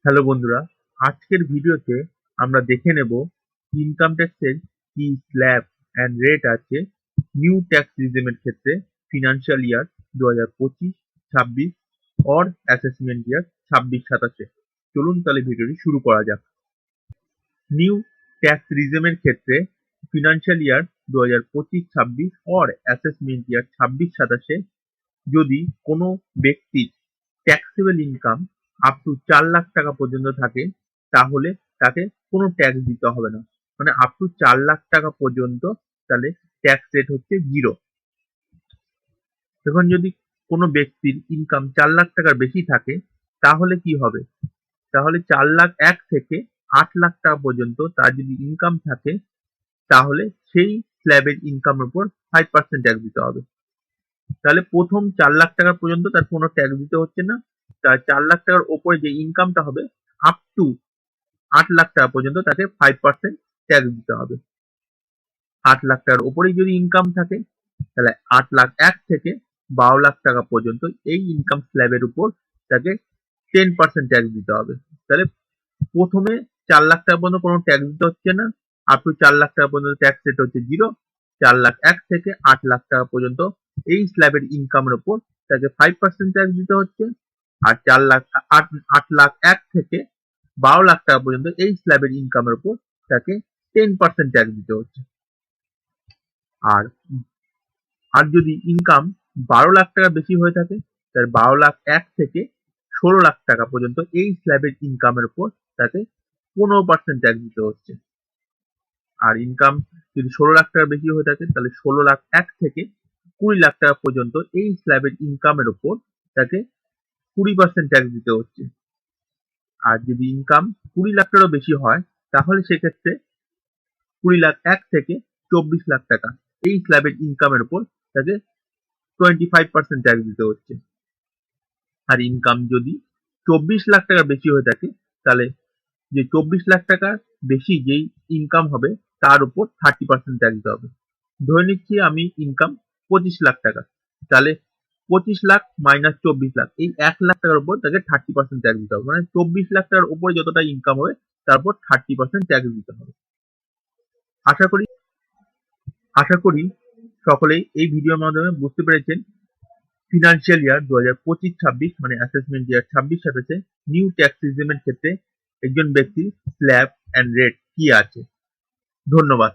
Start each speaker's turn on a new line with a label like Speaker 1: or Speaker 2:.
Speaker 1: Hello বন্ধুরা, আজকের ভিডিওতে আমরা দেখে নেব ইনকাম ট্যাক্সের কি স্ল্যাব অ্যান্ড রেট আছে নিউ ট্যাক্স রিজিমের ক্ষেত্রে financial year 2025-26 or assessment year 26-27-এ। চলুন তাহলে ভিডিওটি শুরু করা যাক। নিউ ট্যাক্স রিজিমের ক্ষেত্রে financial year 2025-26 or assessment year 26-27-এ যদি কোনো ব্যক্তির taxable income up to 4 lakh টাকা পর্যন্ত থাকে তাহলে তাকে কোনো ট্যাক্স দিতে হবে না। মানে আপ টু 4 লাখ টাকা পর্যন্ত তাহলে ট্যাক্স রেট হচ্ছে 0। এখন যদি কোনো ব্যক্তির ইনকাম 4 লাখ টাকার বেশি থাকে তাহলে কি হবে? তাহলে 4 লাখ 1 থেকে 8 লাখ টাকা পর্যন্ত তার যদি ইনকাম থাকে তাহলে সেই স্ল্যাবের ইনকামের উপর 5% ট্যাক্স দিতে হবে। তাহলে প্রথম 4 লাখ টাকা পর্যন্ত তার কোনো ট্যাক্স দিতে হচ্ছে না। তার 4 লাখ টাকার উপরে যে ইনকামটা হবে আপ টু 8 লাখ টাকা পর্যন্ত তাকে 5% ট্যাক্স দিতে হবে। 8 লাখ টাকার উপরেই যদি ইনকাম থাকে তাহলে 8 লাখ 1 থেকে 12 লাখ টাকা পর্যন্ত এই ইনকাম স্ল্যাবের উপর তাকে 10% ট্যাক্স দিতে হবে। তাহলে প্রথমে 4 লাখ টাকা পর্যন্ত কোনো ট্যাক্স দিতে হচ্ছে না, আপ টু 4 লাখ টাকা পর্যন্ত ট্যাক্স রেট হচ্ছে 0। 4 লাখ 1 থেকে 8 লাখ টাকা পর্যন্ত এই স্ল্যাবের ইনকামের উপর তাকে 5% ট্যাক্স দিতে হচ্ছে। আর 4 লাখ 8 লাখ 1 থেকে 12 লাখ টাকা পর্যন্ত এই স্ল্যাবের ইনকামের উপর তাকে 10% ট্যাক্স দিতে হচ্ছে। আর আর যদি ইনকাম 12 লাখ টাকা বেশি হয়ে থাকে তাহলে 12 লাখ 1 থেকে 16 লাখ টাকা পর্যন্ত এই স্ল্যাবের ইনকামের উপর তাকে 15% ট্যাক্স দিতে হচ্ছে। আর ইনকাম যদি 16 লাখ টাকা বেশি হয়ে থাকে তাহলে 16 লাখ 1 থেকে 20 লাখ টাকা পর্যন্ত এই স্ল্যাবের ইনকামের উপর তাকে 20% ট্যাক্স দিতে হচ্ছে। আর যদি ইনকাম 20 লাখ টাকারও বেশি হয় তাহলে সেক্ষেত্রে 20 লাখ 1 থেকে 24 লাখ টাকা এই স্ল্যাবের ইনকামের উপর তাকে 25% ট্যাক্স দিতে হচ্ছে। আর ইনকাম যদি 24 লাখ টাকা বেশি হয়ে থাকে তাহলে যে 24 লাখ টাকা বেশি যেই ইনকাম হবে তার উপর 30% ট্যাক্স দিতে হবে। ধরে নিচ্ছি আমি ইনকাম 25 লাখ টাকা, তাহলে 25 লাখ মাইনাস 24 লাখ এই 1 লাখ টাকার উপর তাকে 30% ট্যাক্স দিতে হবে। মানে 24 লাখ টাকার উপরে যতটা ইনকাম হবে তারপর 30% ট্যাক্স দিতে হবে। আশা করি আশা করি সকলেই এই ভিডিওর মাধ্যমে বুঝতে পেরেছেন ফিনান্সিয়াল ইয়ার 2025-26 মানে অ্যাসেসমেন্ট ইয়ার 26-27 নিউ ট্যাক্স রিজিমের ক্ষেত্রে একজন ব্যক্তির স্ল্যাব অ্যান্ড রেট কি আছে। ধন্যবাদ।